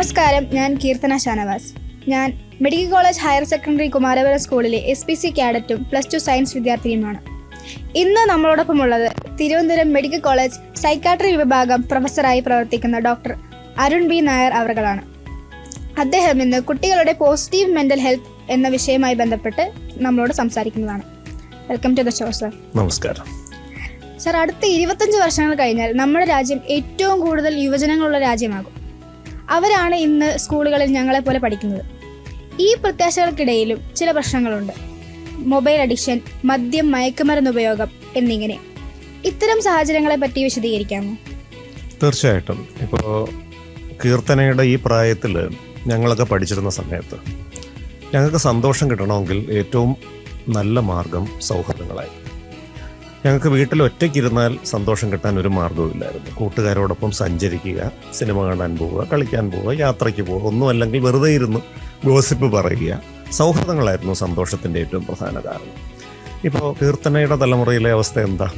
നമസ്കാരം, ഞാൻ കീർത്തന ഷാനവാസ്. ഞാൻ medical college higher secondary Kumarapuram സ്കൂളിലെ SPC കാഡറ്റും +2 സയൻസ് വിദ്യാർത്ഥിനിയുമാണ്. ഇന്ന് നമ്മളോടൊപ്പമുള്ളത് തിരുവനന്തപുരം മെഡിക്കൽ കോളേജ് സൈക്കാട്രി വിഭാഗം പ്രൊഫസറായി പ്രവർത്തിക്കുന്ന ഡോക്ടർ അരുൺ B. നായർ അവറുകളാണ്. അദ്ദേഹം ഇന്ന് കുട്ടികളുടെ പോസിറ്റീവ് മെന്റൽ ഹെൽത്ത് എന്ന വിഷയവുമായി ബന്ധപ്പെട്ട് നമ്മളോട് സംസാരിക്കുന്നതാണ്. Welcome to the show sir. നമസ്കാരം സർ. അടുത്ത 25 വർഷങ്ങൾ കഴിഞ്ഞാൽ നമ്മുടെ രാജ്യം ഏറ്റവും കൂടുതൽ യുവജനങ്ങളുള്ള രാജ്യമാകും. അവരാണ് ഇന്ന് സ്കൂളുകളിൽ ഞങ്ങളെപ്പോലെ പഠിക്കുന്നത്. ഈ പ്രത്യാശകൾക്കിടയിലും ചില പ്രശ്നങ്ങളുണ്ട്. മൊബൈൽ അഡിക്ഷൻ, മദ്യം, മയക്കുമരുന്ന് ഉപയോഗം എന്നിങ്ങനെ. ഇത്തരം സാഹചര്യങ്ങളെ പറ്റി വിശദീകരിക്കാമോ? തീർച്ചയായിട്ടും. ഇപ്പോൾ കീർത്തനയുടെ ഈ പ്രായത്തിൽ ഞങ്ങളൊക്കെ പഠിച്ചിരുന്ന സമയത്ത് ഞങ്ങൾക്ക് സന്തോഷം കിട്ടണമെങ്കിൽ ഏറ്റവും നല്ല മാർഗം സൗഹൃദങ്ങളായി. ഞങ്ങൾക്ക് വീട്ടിൽ ഒറ്റയ്ക്കിരുന്നാൽ സന്തോഷം കിട്ടാൻ ഒരു മാർഗ്ഗവുമില്ലായിരുന്നു. കൂട്ടുകാരോടൊപ്പം സഞ്ചരിക്കുക, സിനിമ കാണാൻ പോവുക, കളിക്കാൻ പോവുക, യാത്രയ്ക്ക് പോവുക, ഒന്നും അല്ലെങ്കിൽ വെറുതെ ഇരുന്ന് ഗോസിപ്പ് പറയുക. സൗഹൃദങ്ങളായിരുന്നു സന്തോഷത്തിൻ്റെ ഏറ്റവും പ്രധാന കാരണം. ഇപ്പോൾ കീർത്തനയുടെ തലമുറയിലെ അവസ്ഥ എന്താ?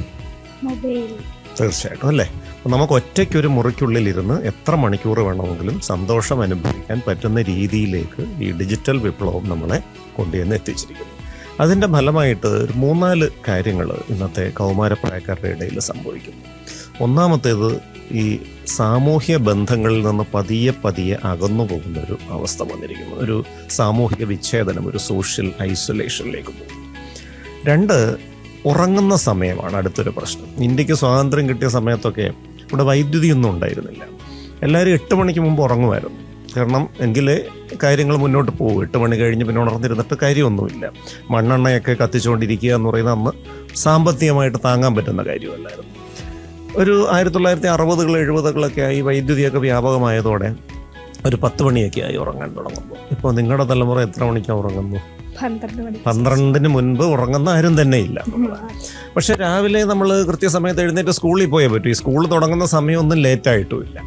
മൊബൈൽ. തീർച്ചയായിട്ടും അല്ലേ. അപ്പം നമുക്ക് ഒറ്റയ്ക്കൊരു മുറിക്കുള്ളിലിരുന്ന് എത്ര മണിക്കൂർ വേണമെങ്കിലും സന്തോഷം അനുഭവിക്കാൻ പറ്റുന്ന രീതിയിലേക്ക് ഈ ഡിജിറ്റൽ വിപ്ലവം നമ്മളെ കൊണ്ടുവന്ന് എത്തിച്ചിരിക്കുന്നു. അതിൻ്റെ ഫലമായിട്ട് ഒരു 3-4 കാര്യങ്ങൾ ഇന്നത്തെ കൗമാരപ്രായക്കാരുടെ ഇടയിൽ സംഭവിക്കുന്നു. ഒന്നാമത്തേത്, ഈ സാമൂഹ്യ ബന്ധങ്ങളിൽ നിന്ന് പതിയെ അകന്നു പോകുന്നൊരു അവസ്ഥ വന്നിരിക്കുന്നു. ഒരു സാമൂഹിക വിച്ഛേദനം, ഒരു സോഷ്യൽ ഐസൊലേഷനിലേക്ക് പോകും. 2, ഉറങ്ങുന്ന സമയമാണ് അടുത്തൊരു പ്രശ്നം. ഇന്ത്യക്ക് സ്വാതന്ത്ര്യം കിട്ടിയ സമയത്തൊക്കെ ഇവിടെ വൈദ്യുതിയൊന്നും ഉണ്ടായിരുന്നില്ല. എല്ലാവരും 8 മണിക്ക് മുമ്പ് ഉറങ്ങുമായിരുന്നു. കാരണം എങ്കിലേ കാര്യങ്ങൾ മുന്നോട്ട് പോകും. 8 മണി കഴിഞ്ഞ് പിന്നെ ഉണർന്നിരുന്നിട്ട് കാര്യമൊന്നുമില്ല. മണ്ണെണ്ണയൊക്കെ കത്തിച്ചുകൊണ്ടിരിക്കുക എന്ന് പറയുന്നത് അന്ന് സാമ്പത്തികമായിട്ട് താങ്ങാൻ പറ്റുന്ന കാര്യമല്ലായിരുന്നു. ഒരു 1960-കൾ 70-കളൊക്കെ ആയി വൈദ്യുതിയൊക്കെ വ്യാപകമായതോടെ ഒരു 10 മണിയൊക്കെ ആയി ഉറങ്ങാൻ തുടങ്ങുന്നു. ഇപ്പോൾ നിങ്ങളുടെ തലമുറ എത്ര മണിക്കാണ് ഉറങ്ങുന്നു? 12-ന് മുൻപ് ഉറങ്ങുന്ന ആരും തന്നെ ഇല്ല. പക്ഷെ രാവിലെ നമ്മൾ കൃത്യസമയത്ത് എഴുന്നേറ്റ് സ്കൂളിൽ പോയേ പറ്റൂ. ഈ സ്കൂൾ തുടങ്ങുന്ന സമയമൊന്നും ലേറ്റായിട്ടുമില്ല.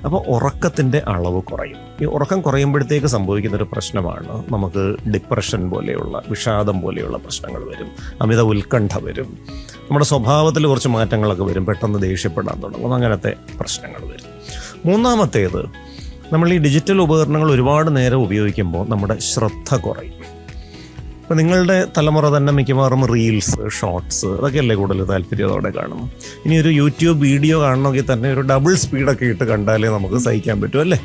അപ്പോൾ ഉറക്കത്തിൻ്റെ അളവ് കുറയും. ഈ ഉറക്കം കുറയുമ്പോഴത്തേക്ക് സംഭവിക്കുന്നൊരു പ്രശ്നമാണ് നമുക്ക് ഡിപ്രഷൻ പോലെയുള്ള, വിഷാദം പോലെയുള്ള പ്രശ്നങ്ങൾ വരും. അമിത ഉത്കണ്ഠ വരും. നമ്മുടെ സ്വഭാവത്തിൽ കുറച്ച് മാറ്റങ്ങളൊക്കെ വരും. പെട്ടെന്ന് ദേഷ്യപ്പെടാൻ തുടങ്ങും. അങ്ങനത്തെ പ്രശ്നങ്ങൾ വരും. 3-മത്തേത്, നമ്മൾ ഈ ഡിജിറ്റൽ ഉപകരണങ്ങൾ ഒരുപാട് നേരം ഉപയോഗിക്കുമ്പോൾ നമ്മുടെ ശ്രദ്ധ കുറയും. ഇപ്പോൾ നിങ്ങളുടെ തലമുറ തന്നെ മിക്കവാറും റീൽസ്, ഷോർട്സ് അതൊക്കെയല്ലേ കൂടുതൽ താല്പര്യത്തോടെ കാണുന്നു. ഇനി ഒരു യൂട്യൂബ് വീഡിയോ കാണണമെങ്കിൽ തന്നെ ഒരു ഡബിൾ സ്പീഡൊക്കെ ഇട്ട് കണ്ടാലേ നമുക്ക് സഹിക്കാൻ പറ്റും അല്ലേ.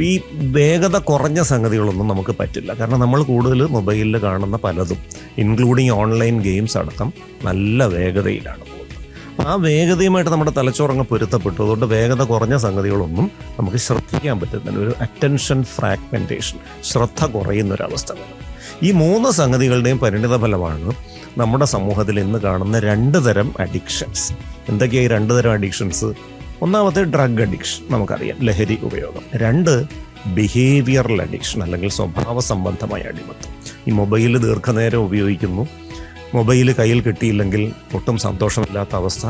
ഈ വേഗത കുറഞ്ഞ സംഗതികളൊന്നും നമുക്ക് പറ്റില്ല. കാരണം നമ്മൾ കൂടുതൽ മൊബൈലിൽ കാണുന്ന പലതും, ഇൻക്ലൂഡിങ് ഓൺലൈൻ ഗെയിംസ് അടക്കം, നല്ല വേഗതയിലാണ് പോകുന്നത്. ആ വേഗതയുമായിട്ട് നമ്മുടെ തലച്ചോറങ്ങ് പൊരുത്തപ്പെട്ടു. അതുകൊണ്ട് വേഗത കുറഞ്ഞ സംഗതികളൊന്നും നമുക്ക് ശ്രദ്ധിക്കാൻ പറ്റുന്നില്ല. ഒരു അറ്റൻഷൻ ഫ്രാഗ്മെൻറ്റേഷൻ, ശ്രദ്ധ കുറയുന്നൊരവസ്ഥ വരും. ഈ 3 സംഗതികളുടെയും പരിണിത ഫലമാണ് നമ്മുടെ സമൂഹത്തിൽ ഇന്ന് കാണുന്ന 2 തരം അഡിക്ഷൻസ്. എന്തൊക്കെയാണ് ഈ 2 തരം അഡിക്ഷൻസ്? ഒന്നാമത്തെ ഡ്രഗ് അഡിക്ഷൻ, നമുക്കറിയാം, ലഹരി ഉപയോഗം. 2, ബിഹേവിയറൽ അഡിക്ഷൻ അല്ലെങ്കിൽ സ്വഭാവ സംബന്ധമായ അടിമത്തം. ഈ മൊബൈൽ ദീർഘനേരം ഉപയോഗിക്കുന്നു, മൊബൈൽ കയ്യിൽ കിട്ടിയില്ലെങ്കിൽ ഒട്ടും സന്തോഷമില്ലാത്ത അവസ്ഥ.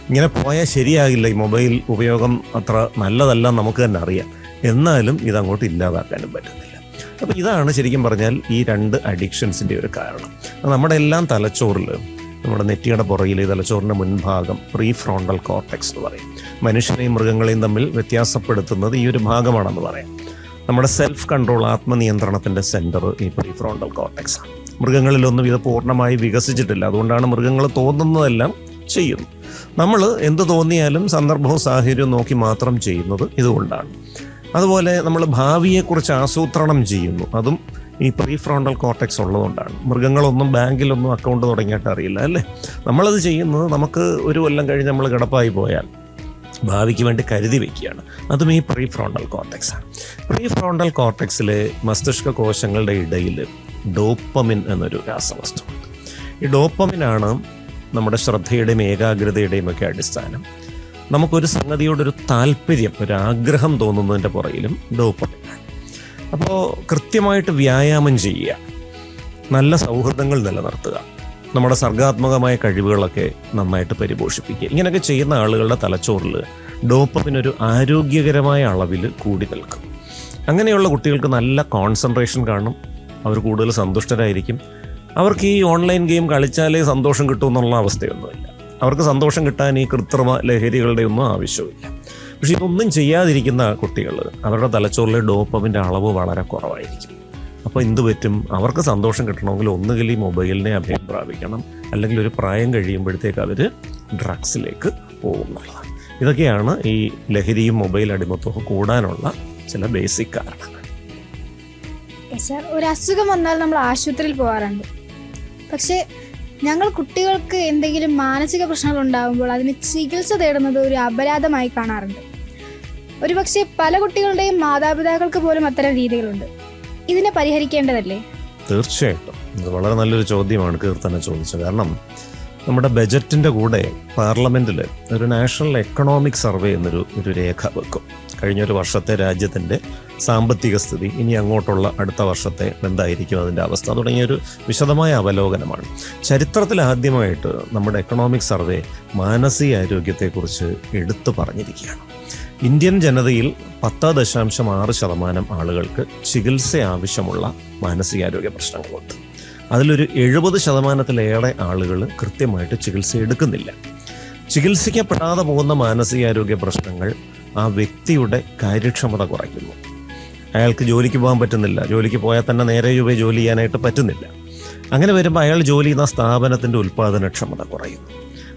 ഇങ്ങനെ പോയാൽ ശരിയാകില്ല. ഈ മൊബൈൽ ഉപയോഗം അത്ര നല്ലതല്ല, നമുക്ക് തന്നെ അറിയാം. എന്നാലും ഇതങ്ങോട്ട് ഇല്ലാതാക്കാനും പറ്റുന്നില്ല. അപ്പോൾ ഇതാണ് ശരിക്കും പറഞ്ഞാൽ ഈ 2 അഡിക്ഷൻസിൻ്റെ ഒരു കാരണം. നമ്മുടെ എല്ലാം തലച്ചോറിൽ, നമ്മുടെ നെറ്റിയുടെ പുറകിൽ, തലച്ചോറിൻ്റെ മുൻഭാഗം പ്രീ ഫ്രോണ്ടൽ കോർട്ടെക്സ് എന്ന് പറയും. മനുഷ്യനെയും മൃഗങ്ങളെയും തമ്മിൽ വ്യത്യാസപ്പെടുത്തുന്നത് ഈ ഒരു ഭാഗമാണെന്ന് പറയാം. നമ്മുടെ സെൽഫ് കൺട്രോൾ, ആത്മനിയന്ത്രണത്തിൻ്റെ സെൻറ്റർ ഈ പ്രീ ഫ്രോണ്ടൽ കോർട്ടെക്സ് ആണ്. മൃഗങ്ങളിലൊന്നും ഇത് പൂർണ്ണമായി വികസിച്ചിട്ടില്ല. അതുകൊണ്ടാണ് മൃഗങ്ങൾ തോന്നുന്നതെല്ലാം ചെയ്യുന്നു. നമ്മൾ എന്ത് തോന്നിയാലും സന്ദർഭവും സാഹചര്യവും നോക്കി മാത്രം ചെയ്യുന്നത് ഇതുകൊണ്ടാണ്. അതുപോലെ നമ്മൾ ഭാവിയെക്കുറിച്ച് ആസൂത്രണം ചെയ്യുന്നു, അതും ഈ പ്രീ ഫ്രോണ്ടൽ കോർട്ടെക്സ് ഉള്ളതുകൊണ്ടാണ്. മൃഗങ്ങളൊന്നും ബാങ്കിലൊന്നും അക്കൗണ്ട് തുടങ്ങിയിട്ട് അറിയില്ല അല്ലേ. നമ്മളത് ചെയ്യുന്നത് നമുക്ക് ഒരു കൊല്ലം കഴിഞ്ഞ് നമ്മൾ കിടപ്പായി പോയാൽ ഭാവിക്ക് വേണ്ടി കരുതി വയ്ക്കുകയാണ്. അതും ഈ പ്രീ ഫ്രോണ്ടൽ കോർട്ടെക്സാണ്. പ്രീ ഫ്രോണ്ടൽ കോർട്ടെക്സിലെ മസ്തിഷ്ക കോശങ്ങളുടെ ഇടയിൽ ഡോപ്പമിൻ എന്നൊരു രാസവസ്തുണ്ട്. ഈ ഡോപ്പമിനാണ് നമ്മുടെ ശ്രദ്ധയുടെയും ഏകാഗ്രതയുടെയും ഒക്കെ അടിസ്ഥാനം. നമുക്കൊരു സംഗതിയോടൊരു താല്പര്യം, ഒരു ആഗ്രഹം തോന്നുന്നതിൻ്റെ പുറകിലും ഡോപ്പമിനാണ്. അപ്പോൾ കൃത്യമായിട്ട് വ്യായാമം ചെയ്യുക, നല്ല സൗഹൃദങ്ങൾ നിലനിർത്തുക, നമ്മുടെ സർഗാത്മകമായ കഴിവുകളൊക്കെ നന്നായിട്ട് പരിപോഷിപ്പിക്കുക, ഇങ്ങനെയൊക്കെ ചെയ്യുന്ന ആളുകളുടെ തലച്ചോറിൽ ഡോപ്പമിനൊരു ആരോഗ്യകരമായ അളവിൽ കൂടി നിൽക്കും. അങ്ങനെയുള്ള കുട്ടികൾക്ക് നല്ല കോൺസെൻട്രേഷൻ കാണും, അവർ കൂടുതൽ സന്തുഷ്ടരായിരിക്കും. അവർക്ക് ഈ ഓൺലൈൻ ഗെയിം കളിച്ചാലേ സന്തോഷം കിട്ടുമെന്നുള്ള അവസ്ഥയൊന്നുമില്ല. അവർക്ക് സന്തോഷം കിട്ടാൻ ഈ കൃത്രിമ ലഹരികളുടെ ഒന്നും ആവശ്യമില്ല. പക്ഷെ ഇതൊന്നും ചെയ്യാതിരിക്കുന്ന കുട്ടികൾ, അവരുടെ തലച്ചോറിലെ ഡോപ്പമിൻ്റെ അളവ് വളരെ കുറവായിരിക്കും. അപ്പോൾ എന്ത് പറ്റും? അവർക്ക് സന്തോഷം കിട്ടണമെങ്കിൽ ഒന്നുകിൽ ഈ മൊബൈലിനെ അഭയം പ്രാപിക്കണം, അല്ലെങ്കിൽ ഒരു പ്രായം കഴിയുമ്പോഴത്തേക്ക് അവർ ഡ്രഗ്സിലേക്ക് പോകുന്നതാണ്. ഇതൊക്കെയാണ് ഈ ലഹരിയും മൊബൈൽ അടിമത്വവും കൂടാനുള്ള ചില ബേസിക് കാരണങ്ങൾ. സാർ, ഒരു അസുഖം വന്നാൽ നമ്മൾ ആശുപത്രിയിൽ പോകാറുണ്ട്. പക്ഷേ ഞങ്ങൾ കുട്ടികൾക്ക് എന്തെങ്കിലും മാനസിക പ്രശ്നങ്ങൾ ഉണ്ടാകുമ്പോൾ അതിന് ചികിത്സ തേടുന്നത് ഒരു അപരാധമായി കാണാറുണ്ട്. ഒരുപക്ഷെ പല കുട്ടികളുടെയും മാതാപിതാക്കൾക്ക് പോലും അത്തരം രീതികളുണ്ട്. ഇതിനെ പരിഹരിക്കേണ്ടതല്ലേ? തീർച്ചയായിട്ടും ഇത് വളരെ നല്ലൊരു ചോദ്യമാണ് കീർത്തന ചോദിച്ചത്. കാരണം നമ്മുടെ ബജറ്റിൻ്റെ കൂടെ പാർലമെൻറ്റിൽ ഒരു നാഷണൽ എക്കണോമിക് സർവേ എന്നൊരു രേഖ വെക്കും. കഴിഞ്ഞൊരു വർഷത്തെ രാജ്യത്തിൻ്റെ സാമ്പത്തിക സ്ഥിതി, ഇനി അങ്ങോട്ടുള്ള അടുത്ത വർഷത്തെ എന്തായിരിക്കും അതിൻ്റെ അവസ്ഥ തുടങ്ങിയൊരു വിശദമായ അവലോകനമാണ്. ചരിത്രത്തിൽ ആദ്യമായിട്ട് നമ്മുടെ എക്കണോമിക് സർവേ മാനസികാരോഗ്യത്തെക്കുറിച്ച് എടുത്തു പറഞ്ഞിരിക്കുകയാണ്. ഇന്ത്യൻ ജനതയിൽ 10.6% ആളുകൾക്ക് ചികിത്സ ആവശ്യമുള്ള മാനസികാരോഗ്യ പ്രശ്നങ്ങളുണ്ട്. അതിലൊരു 70%-ലേറെ ആളുകൾ കൃത്യമായിട്ട് ചികിത്സ എടുക്കുന്നില്ല. ചികിത്സിക്കപ്പെടാതെ പോകുന്ന മാനസികാരോഗ്യ പ്രശ്നങ്ങൾ ആ വ്യക്തിയുടെ കാര്യക്ഷമത കുറയ്ക്കുന്നു. അയാൾക്ക് ജോലിക്ക് പോകാൻ പറ്റുന്നില്ല, ജോലിക്ക് പോയാൽ തന്നെ നേരെ ചൊവ്വേ ജോലി ചെയ്യാനായിട്ട് പറ്റുന്നില്ല. അങ്ങനെ വരുമ്പോൾ അയാൾ ജോലി ചെയ്യുന്ന സ്ഥാപനത്തിൻ്റെ ഉൽപ്പാദനക്ഷമത കുറയുന്നു.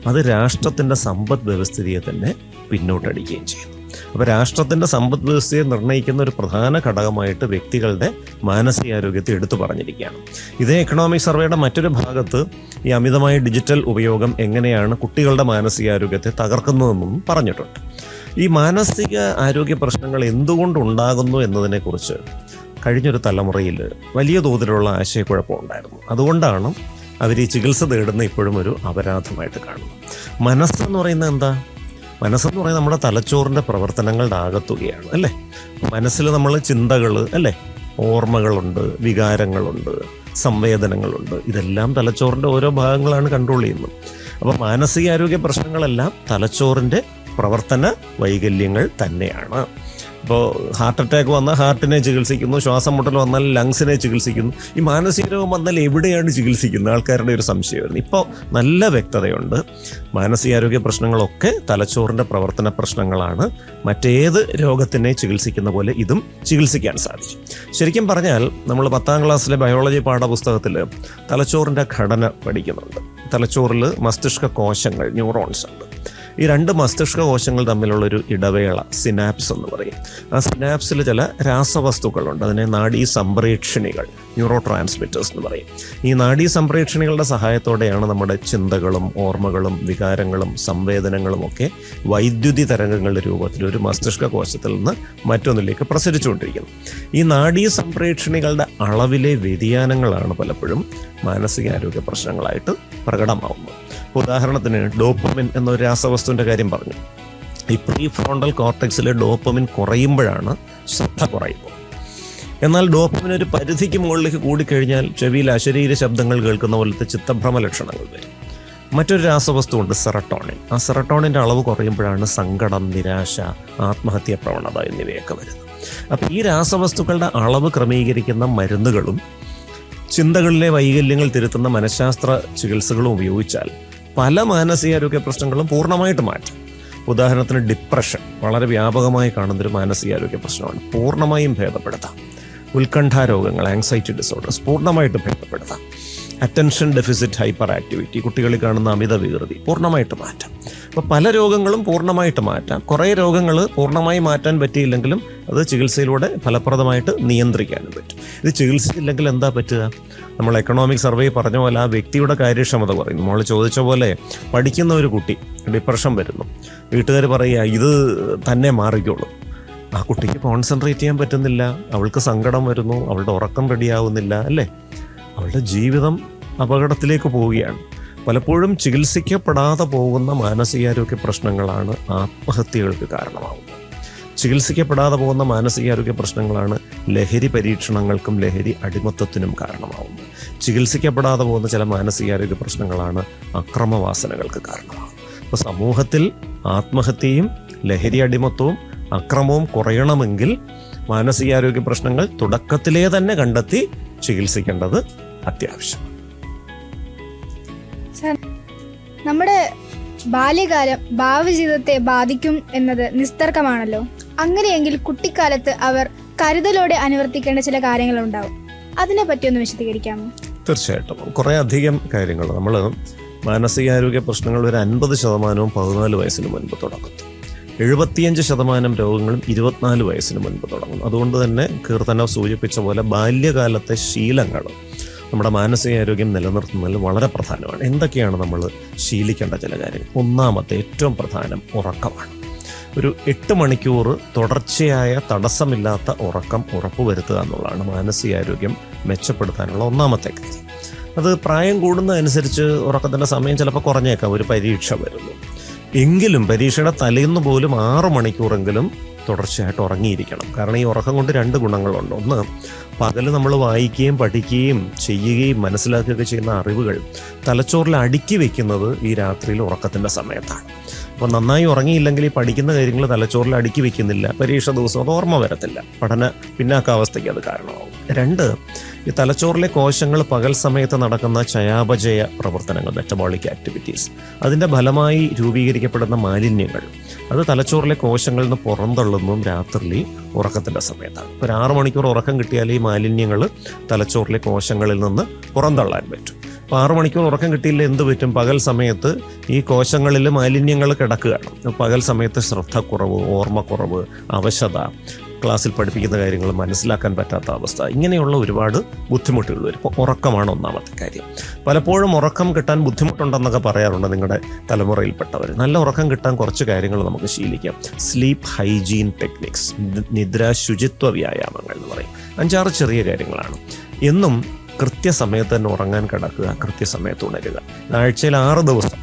അത് രാഷ്ട്രത്തിൻ്റെ സമ്പദ് വ്യവസ്ഥിതിയെ തന്നെ പിന്നോട്ടടിക്കുകയും ചെയ്യുന്നു. അപ്പോൾ രാഷ്ട്രത്തിൻ്റെ സമ്പദ് വ്യവസ്ഥയെ നിർണ്ണയിക്കുന്ന ഒരു പ്രധാന ഘടകമായിട്ട് വ്യക്തികളുടെ മാനസികാരോഗ്യത്തെ എടുത്തു പറഞ്ഞിരിക്കുകയാണ്. ഇതേ എക്കണോമിക് സർവേയുടെ മറ്റൊരു ഭാഗത്ത് ഈ അമിതമായ ഡിജിറ്റൽ ഉപയോഗം എങ്ങനെയാണ് കുട്ടികളുടെ മാനസികാരോഗ്യത്തെ തകർക്കുന്നതെന്നും പറഞ്ഞിട്ടുണ്ട്. ഈ മാനസിക ആരോഗ്യ പ്രശ്നങ്ങൾ എന്തുകൊണ്ടുണ്ടാകുന്നു എന്നതിനെക്കുറിച്ച് കഴിഞ്ഞൊരു തലമുറയിൽ വലിയ തോതിലുള്ള ആശയക്കുഴപ്പമുണ്ടായിരുന്നു. അതുകൊണ്ടാണ് അവർ ഈ ചികിത്സ തേടുന്ന ഇപ്പോഴും ഒരു അപരാധമായിട്ട് കാണുന്നത്. മനസ്സെന്ന് പറയുന്നത് എന്താ? മനസ്സെന്ന് പറയുന്നത് നമ്മുടെ തലച്ചോറിൻ്റെ പ്രവർത്തനങ്ങളുടെ ആകത്തുകയാണ്, അല്ലേ? മനസ്സിൽ നമ്മൾ ചിന്തകൾ, അല്ലേ, ഓർമ്മകളുണ്ട്, വികാരങ്ങളുണ്ട്, സംവേദനങ്ങളുണ്ട്. ഇതെല്ലാം തലച്ചോറിൻ്റെ ഓരോ ഭാഗങ്ങളാണ് കൺട്രോൾ ചെയ്യുന്നത്. അപ്പോൾ മാനസികാരോഗ്യ പ്രശ്നങ്ങളെല്ലാം തലച്ചോറിൻ്റെ പ്രവർത്തന വൈകല്യങ്ങൾ തന്നെയാണ്. ഇപ്പോൾ ഹാർട്ട് അറ്റാക്ക് വന്നാൽ ഹാർട്ടിനെ ചികിത്സിക്കുന്നു, ശ്വാസം മുട്ടൽ വന്നാൽ ലങ്സിനെ ചികിത്സിക്കുന്നു. ഈ മാനസിക രോഗം വന്നാൽ എവിടെയാണ് ചികിത്സിക്കുന്നത്? ആൾക്കാരുടെ ഒരു സംശയമായിരുന്നു. ഇപ്പോൾ നല്ല വ്യക്തതയുണ്ട്. മാനസികാരോഗ്യ പ്രശ്നങ്ങളൊക്കെ തലച്ചോറിൻ്റെ പ്രവർത്തന പ്രശ്നങ്ങളാണ്. മറ്റേത് രോഗത്തിനെ ചികിത്സിക്കുന്ന പോലെ ഇതും ചികിത്സിക്കാൻ സാധിക്കും. ശരിക്കും പറഞ്ഞാൽ നമ്മൾ 10ാം ക്ലാസ്സിലെ ബയോളജി പാഠപുസ്തകത്തിൽ തലച്ചോറിൻ്റെ ഘടന പഠിക്കുന്നുണ്ട്. തലച്ചോറിൽ മസ്തിഷ്ക കോശങ്ങൾ, ന്യൂറോൺസ് ഉണ്ട്. ഈ 2 മസ്തിഷ്ക കോശങ്ങൾ തമ്മിലുള്ളൊരു ഇടവേള സിനാപ്സ് എന്ന് പറയും. ആ സിനാപ്സിൽ ചില രാസവസ്തുക്കളുണ്ട്. അതിനെ നാഡീ സംപ്രേക്ഷണികൾ, ന്യൂറോ ട്രാൻസ്മിറ്റേഴ്സ് എന്ന് പറയും. ഈ നാഡീ സംപ്രേക്ഷണികളുടെ സഹായത്തോടെയാണ് നമ്മുടെ ചിന്തകളും ഓർമ്മകളും വികാരങ്ങളും സംവേദനങ്ങളും ഒക്കെ വൈദ്യുതി തരംഗങ്ങളുടെ രൂപത്തിൽ ഒരു മസ്തിഷ്ക കോശത്തിൽ നിന്ന് മറ്റൊന്നിലേക്ക് പ്രസരിച്ചുകൊണ്ടിരിക്കുന്നത്. ഈ നാഡീ സംപ്രേക്ഷണികളുടെ അളവിലെ വ്യതിയാനങ്ങളാണ് പലപ്പോഴും മാനസികാരോഗ്യ പ്രശ്നങ്ങളായിട്ട് പ്രകടമാവുന്നത്. ഉദാഹരണത്തിന് ഡോപ്പമിൻ എന്നൊരു രാസവസ്തുവിൻ്റെ കാര്യം പറഞ്ഞു. ഈ പ്രീ ഫ്രോണ്ടൽ കോർട്ടെക്സിലെ ഡോപ്പമിൻ കുറയുമ്പോഴാണ് ശ്രദ്ധ കുറയുന്നത്. എന്നാൽ ഡോപ്പമിൻ ഒരു പരിധിക്ക് മുകളിലേക്ക് കൂടിക്കഴിഞ്ഞാൽ ചെവിയിൽ അശരീര ശബ്ദങ്ങൾ കേൾക്കുന്ന പോലത്തെ ചിത്തഭ്രമ ലക്ഷണങ്ങൾ വരും. മറ്റൊരു രാസവസ്തുവുണ്ട് സെറട്ടോണിൻ. ആ സെറട്ടോണിൻ്റെ അളവ് കുറയുമ്പോഴാണ് സങ്കടം, നിരാശ, ആത്മഹത്യാ പ്രവണത എന്നിവയൊക്കെ വരുന്നത്. അപ്പോൾ ഈ രാസവസ്തുക്കളുടെ അളവ് ക്രമീകരിക്കുന്ന മരുന്നുകളും ചിന്തകളിലെ വൈകല്യങ്ങൾ തിരുത്തുന്ന മനഃശാസ്ത്ര ചികിത്സകളും ഉപയോഗിച്ചാൽ പല മാനസികാരോഗ്യ പ്രശ്നങ്ങളും പൂർണ്ണമായിട്ട് മാറ്റാം. ഉദാഹരണത്തിന് ഡിപ്രഷൻ വളരെ വ്യാപകമായി കാണുന്നൊരു മാനസികാരോഗ്യ പ്രശ്നമാണ്, പൂർണ്ണമായും ഭേദപ്പെടുത്താം. ഉത്കണ്ഠാരോഗങ്ങൾ, ആങ്സൈറ്റി ഡിസോർഡേഴ്സ് പൂർണ്ണമായിട്ട് ഭേദപ്പെടുത്താം. അറ്റൻഷൻ ഡെഫിസിറ്റ് ഹൈപ്പർ ആക്ടിവിറ്റി, കുട്ടികളിൽ കാണുന്ന അമിത വികൃതി പൂർണ്ണമായിട്ട് മാറ്റാം. അപ്പോൾ പല രോഗങ്ങളും പൂർണ്ണമായിട്ട് മാറ്റാം. കുറേ രോഗങ്ങൾ പൂർണ്ണമായി മാറ്റാൻ പറ്റിയില്ലെങ്കിലും അത് ചികിത്സയിലൂടെ ഫലപ്രദമായിട്ട് നിയന്ത്രിക്കാനും പറ്റും. ഇത് ചികിത്സിച്ചില്ലെങ്കിൽ എന്താ പറ്റുക? നമ്മൾ എക്കണോമിക് സർവേ പറഞ്ഞ പോലെ ആ വ്യക്തിയുടെ കാര്യക്ഷമത കുറയുന്നു. നമ്മൾ ചോദിച്ച പോലെ പഠിക്കുന്ന ഒരു കുട്ടി ഡിപ്രഷൻ വരുന്നു, വീട്ടുകാർ പറയുക ഇത് തന്നെ മാറിക്കോളും. ആ കുട്ടിക്ക് കോൺസെൻട്രേറ്റ് ചെയ്യാൻ പറ്റുന്നില്ല, അവൾക്ക് സങ്കടം വരുന്നു, അവളുടെ ഉറക്കം റെഡിയാവുന്നില്ല, അല്ലേ? അവളുടെ ജീവിതം അപകടത്തിലേക്ക് പോവുകയാണ്. പലപ്പോഴും ചികിത്സിക്കപ്പെടാതെ പോകുന്ന മാനസികാരോഗ്യ പ്രശ്നങ്ങളാണ് ആത്മഹത്യകൾക്ക് കാരണമാകുന്നത്. ചികിത്സിക്കപ്പെടാതെ പോകുന്ന മാനസികാരോഗ്യ പ്രശ്നങ്ങളാണ് ലഹരി പരീക്ഷണങ്ങൾക്കും ലഹരി അടിമത്തത്തിനും കാരണമാകുന്നത്. ചികിത്സിക്കപ്പെടാതെ പോകുന്ന ചില മാനസികാരോഗ്യ പ്രശ്നങ്ങളാണ് അക്രമവാസനകൾക്ക് കാരണമാകുന്നത്. അപ്പോൾ സമൂഹത്തിൽ ആത്മഹത്യയും ലഹരി അടിമത്തവും അക്രമവും കുറയണമെങ്കിൽ മാനസികാരോഗ്യ പ്രശ്നങ്ങൾ തുടക്കത്തിലേ തന്നെ കണ്ടെത്തി ചികിത്സിക്കേണ്ടത് അത്യാവശ്യം. നമ്മുടെ ബാല്യകാലം ഭാവി ജീവിതത്തെ ബാധിക്കും എന്നത് നിസ്തർക്കമാണല്ലോ. അങ്ങനെയെങ്കിൽ കുട്ടിക്കാലത്ത് അവർ കരുതലോടെ അനുവർത്തിക്കേണ്ട ചില കാര്യങ്ങളുണ്ടാവും. അതിനെ പറ്റി ഒന്ന് വിശദീകരിക്കാമോ? തീർച്ചയായിട്ടും കുറേ അധികം കാര്യങ്ങൾ. നമ്മൾ മാനസികാരോഗ്യ പ്രശ്നങ്ങൾ ഒരു 50% 14 വയസ്സിന് മുൻപ് തുടങ്ങുന്നു. 75% രോഗങ്ങളും 24 വയസ്സിന് മുൻപ് തുടങ്ങുന്നു. അതുകൊണ്ട് തന്നെ കീർത്തന സൂചിപ്പിച്ച പോലെ ബാല്യകാലത്തെ ശീലങ്ങൾ നമ്മുടെ മാനസികാരോഗ്യം നിലനിർത്തുന്നതിൽ വളരെ പ്രധാനമാണ്. എന്തൊക്കെയാണ് നമ്മൾ ശീലിക്കേണ്ട ചില കാര്യങ്ങൾ? ഒന്നാമത്തെ ഏറ്റവും പ്രധാനം ഉറക്കമാണ്. ഒരു 8 മണിക്കൂർ തുടർച്ചയായ തടസ്സമില്ലാത്ത ഉറക്കം ഉറപ്പുവരുത്തുക എന്നുള്ളതാണ് മാനസികാരോഗ്യം മെച്ചപ്പെടുത്താനുള്ള ഒന്നാമത്തെ കാര്യം. അത് പ്രായം കൂടുന്നതനുസരിച്ച് ഉറക്കത്തിൻ്റെ സമയം ചിലപ്പോൾ കുറഞ്ഞേക്കാം. ഒരു പരീക്ഷ വരുന്നു എങ്കിലും പരീക്ഷയുടെ തലേന്ന് പോലും 6 മണിക്കൂറെങ്കിലും തുടർച്ചയായിട്ട് ഉറങ്ങിയിരിക്കണം. കാരണം ഈ ഉറക്കം കൊണ്ട് 2 ഗുണങ്ങളുണ്ട്. ഒന്ന്, പകൽ നമ്മൾ വായിക്കുകയും പഠിക്കുകയും ചെയ്യുകയും മനസ്സിലാക്കുകയൊക്കെ ചെയ്യുന്ന അറിവുകൾ തലച്ചോറിൽ അടുക്കി വെക്കുന്നത് ഈ രാത്രിയിൽ ഉറക്കത്തിൻ്റെ സമയത്താണ്. അപ്പോൾ നന്നായി ഉറങ്ങിയില്ലെങ്കിൽ ഈ പഠിക്കുന്ന കാര്യങ്ങൾ തലച്ചോറിൽ അടുക്കി വെക്കുന്നില്ല, പരീക്ഷ ദിവസം അത് ഓർമ്മ വരത്തില്ല, പഠന പിന്നാക്കാവസ്ഥയ്ക്ക് അത് കാരണമാകും. 2, ഈ തലച്ചോറിലെ കോശങ്ങൾ പകൽ സമയത്ത് നടക്കുന്ന ചയാപചയ പ്രവർത്തനങ്ങൾ, മെറ്റബോളിക് ആക്ടിവിറ്റീസ്, അതിൻ്റെ ഫലമായി രൂപീകരിക്കപ്പെടുന്ന മാലിന്യങ്ങൾ അത് തലച്ചോറിലെ കോശങ്ങളിൽ നിന്ന് പുറന്തള്ളുന്നതും രാത്രി ഉറക്കത്തിൻ്റെ സമയത്താണ്. ഒരു 6 മണിക്കൂർ ഉറക്കം കിട്ടിയാൽ ഈ മാലിന്യങ്ങൾ തലച്ചോറിലെ കോശങ്ങളിൽ നിന്ന് പുറന്തള്ളാൻ പറ്റും. അപ്പോൾ 6 മണിക്കൂർ ഉറക്കം കിട്ടിയില്ല എന്ത് പറ്റും? പകൽ സമയത്ത് ഈ കോശങ്ങളിൽ മാലിന്യങ്ങൾ കിടക്കുകയാണ്. പകൽ സമയത്ത് ശ്രദ്ധക്കുറവ്, ഓർമ്മക്കുറവ്, അവശത, ക്ലാസ്സിൽ പഠിപ്പിക്കുന്ന കാര്യങ്ങൾ മനസ്സിലാക്കാൻ പറ്റാത്ത അവസ്ഥ, ഇങ്ങനെയുള്ള ഒരുപാട് ബുദ്ധിമുട്ടുകൾ വരും. ഇപ്പോൾ ഉറക്കമാണ് ഒന്നാമത്തെ കാര്യം. പലപ്പോഴും ഉറക്കം കിട്ടാൻ ബുദ്ധിമുട്ടുണ്ടെന്നൊക്കെ പറയാറുണ്ട് നിങ്ങളുടെ തലമുറയിൽപ്പെട്ടവർ. നല്ല ഉറക്കം കിട്ടാൻ കുറച്ച് കാര്യങ്ങൾ നമുക്ക് ശീലിക്കാം. സ്ലീപ്പ് ഹൈജീൻ ടെക്നിക്സ്, നിദ്രാ ശുചിത്വ വ്യായാമങ്ങൾ എന്ന് പറയും. 5-6 ചെറിയ കാര്യങ്ങളാണ്. എന്നും കൃത്യസമയത്ത് തന്നെ ഉറങ്ങാൻ കിടക്കുക, കൃത്യസമയത്ത് ഉണരുക. ആഴ്ചയിൽ 6 ദിവസം,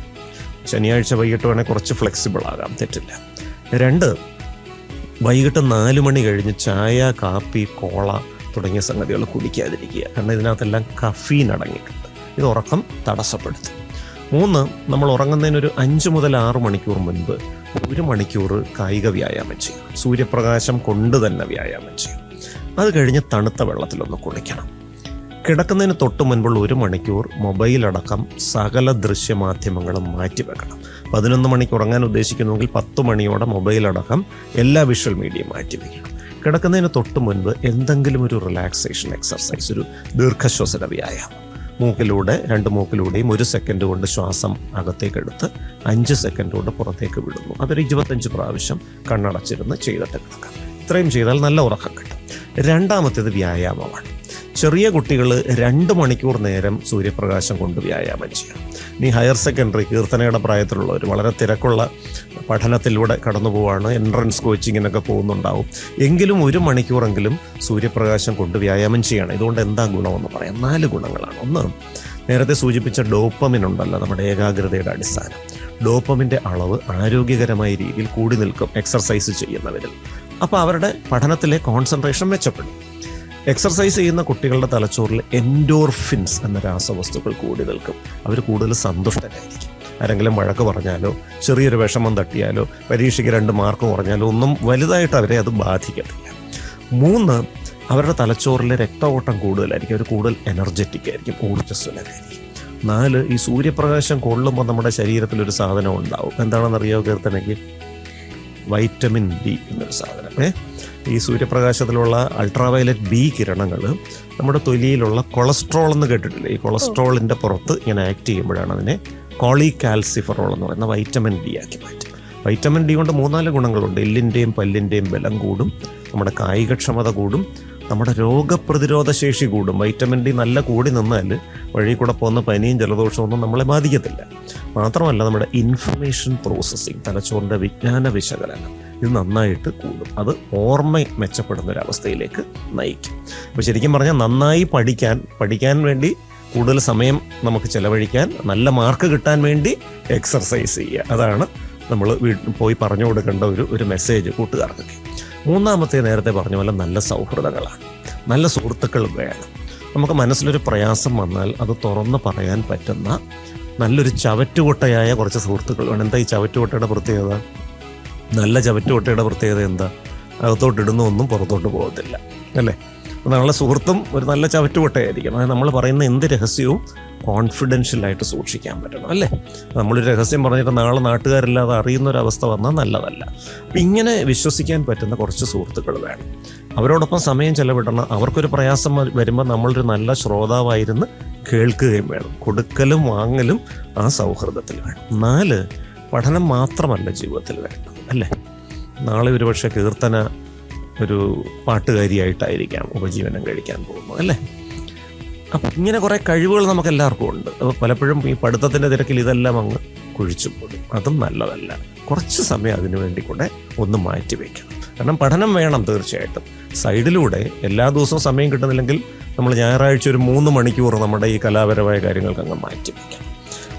ശനിയാഴ്ച വൈകിട്ട് വേണേൽ കുറച്ച് ഫ്ലെക്സിബിൾ ആകാം, തെറ്റില്ല. 2, വൈകിട്ട് 4 മണി കഴിഞ്ഞ് ചായ, കാപ്പി, കോള തുടങ്ങിയ സംഗതികൾ കുടിക്കാതിരിക്കുക. കാരണം ഇതിനകത്തെല്ലാം കഫീൻ അടങ്ങിയിട്ടുണ്ട്. ഇത് ഉറക്കം തടസ്സപ്പെടുത്തും. 3, നമ്മൾ ഉറങ്ങുന്നതിനൊരു 5 മുതൽ 6 മണിക്കൂർ മുൻപ് 1 മണിക്കൂർ കായിക വ്യായാമം ചെയ്യും. സൂര്യപ്രകാശം കൊണ്ട് തന്നെ വ്യായാമം ചെയ്യും. അത് കഴിഞ്ഞ് തണുത്ത വെള്ളത്തിലൊന്ന് കുളിക്കണം. കിടക്കുന്നതിന് തൊട്ട് മുൻപുള്ള 1 മണിക്കൂർ മൊബൈലടക്കം സകല ദൃശ്യമാധ്യമങ്ങളും മാറ്റിവെക്കണം. 11 മണിക്ക് ഉറങ്ങാൻ ഉദ്ദേശിക്കുന്നുവെങ്കിൽ 10 മണിയോടെ മൊബൈലടക്കം എല്ലാ വിഷ്വൽ മീഡിയയും മാറ്റിവെക്കണം. കിടക്കുന്നതിന് തൊട്ട് മുൻപ് എന്തെങ്കിലും ഒരു റിലാക്സേഷൻ എക്സർസൈസ്, ഒരു ദീർഘശ്വസന വ്യായാമം, മൂക്കിലൂടെ 2 മൂക്കിലൂടെയും 1 സെക്കൻഡ് കൊണ്ട് ശ്വാസം അകത്തേക്ക് എടുത്ത് 5 സെക്കൻഡ് കൊണ്ട് പുറത്തേക്ക് വിടുന്നു. അതൊരു 25 പ്രാവശ്യം കണ്ണടച്ചിരുന്ന് ചെയ്തിട്ട് കിടക്കാം. ഇത്രയും ചെയ്താൽ നല്ല ഉറക്കം കിട്ടും. രണ്ടാമത്തേത് വ്യായാമമാണ്. ചെറിയ കുട്ടികൾ 2 മണിക്കൂർ നേരം സൂര്യപ്രകാശം കൊണ്ട് വ്യായാമം ചെയ്യാം. ഇനി ഹയർ സെക്കൻഡറി, കീർത്തനയുടെ പ്രായത്തിലുള്ളവർ വളരെ തിരക്കുള്ള പഠനത്തിലൂടെ കടന്നു പോവാണ്, എൻട്രൻസ് കോച്ചിങ്ങിനൊക്കെ പോകുന്നുണ്ടാവും. എങ്കിലും 1 മണിക്കൂറെങ്കിലും സൂര്യപ്രകാശം കൊണ്ട് വ്യായാമം ചെയ്യണം. ഇതുകൊണ്ട് എന്താ ഗുണമെന്ന് പറയാം. 4 ഗുണങ്ങളാണ്. ഒന്ന്, നേരത്തെ സൂചിപ്പിച്ച ഡോപ്പമിൻ ഉണ്ടല്ലോ, നമ്മുടെ ഏകാഗ്രതയുടെ അടിസ്ഥാനം. ഡോപ്പമിൻ്റെ അളവ് ആരോഗ്യകരമായ രീതിയിൽ കൂടി നിൽക്കും എക്സർസൈസ് ചെയ്യുന്നവരിൽ. അപ്പോൾ അവരുടെ പഠനത്തിലെ കോൺസെൻട്രേഷൻ മെച്ചപ്പെടും. എക്സർസൈസ് ചെയ്യുന്ന കുട്ടികളുടെ തലച്ചോറിൽ എൻഡോർഫിൻസ് എന്ന രാസവസ്തുക്കൾ കൂടി നിൽക്കും. അവർ കൂടുതൽ സന്തുഷ്ടരായിരിക്കും. ആരെങ്കിലും വഴക്ക് പറഞ്ഞാലോ, ചെറിയൊരു വിഷമം തട്ടിയാലോ, പരീക്ഷയ്ക്ക് 2 മാർക്ക് കുറഞ്ഞാലോ ഒന്നും വലുതായിട്ട് അവരെ അത് ബാധിക്കത്തില്ല. 3, അവരുടെ തലച്ചോറിലെ രക്തഓട്ടം കൂടുതലായിരിക്കും. അവർ കൂടുതൽ എനർജറ്റിക് ആയിരിക്കും, ഊർജ്ജസ്വലരായിരിക്കും. 4, ഈ സൂര്യപ്രകാശം കൊള്ളുമ്പോൾ നമ്മുടെ ശരീരത്തിലൊരു സാധനം ഉണ്ടാവും. എന്താണെന്നറിയാമോ കീർത്തനെങ്കിൽ? വൈറ്റമിൻ ഡി എന്നൊരു സാധനം. ഈ സൂര്യപ്രകാശത്തിലുള്ള അൾട്രാവയലറ്റ് ബി കിരണങ്ങൾ നമ്മുടെ തൊലിയിലുള്ള കൊളസ്ട്രോൾ എന്ന് കേട്ടിട്ടില്ലേ? ഈ കൊളസ്ട്രോളിൻ്റെ പുറത്ത് ഇങ്ങനെ ആക്ട് ചെയ്യുമ്പോഴാണ് അതിനെ കോളികാൽസിഫറോൾ എന്ന് പറയുന്ന വൈറ്റമിൻ ഡി ആക്കി മാറ്റും. വൈറ്റമിൻ ഡി കൊണ്ട് 3-4 ഗുണങ്ങളുണ്ട്. എല്ലിൻ്റെയും പല്ലിൻ്റെയും ബലം കൂടും, നമ്മുടെ കായികക്ഷമത കൂടും, നമ്മുടെ രോഗപ്രതിരോധ ശേഷി കൂടും. വൈറ്റമിൻ ഡി നല്ല കൂടി നിന്നാൽ വഴി കൂടെ പോകുന്ന പനിയും ജലദോഷവും ഒന്നും നമ്മളെ ബാധിക്കത്തില്ല. മാത്രമല്ല നമ്മുടെ ഇൻഫർമേഷൻ പ്രോസസ്സിങ്, തലച്ചോറിൻ്റെ വിജ്ഞാന വിശകലനം, ഇത് നന്നായിട്ട് കൂടും. അത് ഓർമ്മ മെച്ചപ്പെടുന്ന ഒരവസ്ഥയിലേക്ക് നയിക്കും. അപ്പോൾ ശരിക്കും പറഞ്ഞാൽ നന്നായി പഠിക്കാൻ വേണ്ടി കൂടുതൽ സമയം നമുക്ക് ചിലവഴിക്കാൻ, നല്ല മാർക്ക് കിട്ടാൻ വേണ്ടി എക്സർസൈസ് ചെയ്യുക. അതാണ് നമ്മൾ പോയി പറഞ്ഞു കൊടുക്കേണ്ട ഒരു മെസ്സേജ് കൂട്ടുകാർക്കൊക്കെ. 3-മത്തെ നേരത്തെ പറഞ്ഞ പോലെ നല്ല സൗഹൃദങ്ങളാണ്. നല്ല സുഹൃത്തുക്കൾ വേണം. നമുക്ക് മനസ്സിലൊരു പ്രയാസം വന്നാൽ അത് തുറന്ന് പറയാൻ പറ്റുന്ന നല്ലൊരു ചവറ്റുകൊട്ടയായ കുറച്ച് സുഹൃത്തുക്കൾ വേണം. എന്താ ഈ ചവറ്റുകൊട്ടയുടെ പ്രത്യേകത? നല്ല ചവറ്റുകൊട്ടയുടെ പ്രത്യേകത എന്താ? അകത്തോട്ടിടുന്ന ഒന്നും പുറത്തോട്ട് പോകത്തില്ല, അല്ലേ? നമ്മളെ സുഹൃത്തും ഒരു നല്ല ചവറ്റുകൊട്ടയായിരിക്കണം. അതായത് നമ്മൾ പറയുന്ന എന്ത് രഹസ്യവും കോൺഫിഡൻഷ്യലായിട്ട് സൂക്ഷിക്കാൻ പറ്റണം, അല്ലേ? നമ്മളൊരു രഹസ്യം പറഞ്ഞിട്ട് നാളെ നാട്ടുകാരില്ലാതെ അറിയുന്നൊരവസ്ഥ വന്നാൽ നല്ലതല്ല. അപ്പം ഇങ്ങനെ വിശ്വസിക്കാൻ പറ്റുന്ന കുറച്ച് സുഹൃത്തുക്കൾ വേണം. അവരോടൊപ്പം സമയം ചെലവിടണം. അവർക്കൊരു പ്രയാസം വരുമ്പോൾ നമ്മളൊരു നല്ല ശ്രോതാവായിരുന്ന് കേൾക്കുകയും വേണം. കൊടുക്കലും വാങ്ങലും ആ സൗഹൃദത്തിൽ വേണം. 4, പഠനം മാത്രമല്ല ജീവിതത്തിൽ വേണ്ടത്, അല്ലേ? നാളെ ഒരുപക്ഷെ കീർത്തന ഒരു പാട്ടുകാരിയായിട്ടായിരിക്കാം ഉപജീവനം കഴിക്കാൻ പോകുന്നത്, അല്ലേ? അപ്പം ഇങ്ങനെ കുറേ കഴിവുകൾ നമുക്ക് എല്ലാവർക്കും ഉണ്ട്. അപ്പോൾ പലപ്പോഴും ഈ പഠിത്തത്തിൻ്റെ തിരക്കിൽ ഇതെല്ലാം അങ്ങ് കുഴിച്ചു പോകും. അതും നല്ലതല്ല. കുറച്ച് സമയം അതിനു വേണ്ടി കൂടെ ഒന്ന് മാറ്റി വയ്ക്കണം. കാരണം പഠനം വേണം തീർച്ചയായിട്ടും. സൈഡിലൂടെ എല്ലാ ദിവസവും സമയം കിട്ടുന്നില്ലെങ്കിൽ നമ്മൾ ഞായറാഴ്ച ഒരു 3 മണിക്കൂർ നമ്മുടെ ഈ കലാപരമായ കാര്യങ്ങൾക്ക് അങ്ങ് മാറ്റി വയ്ക്കണം.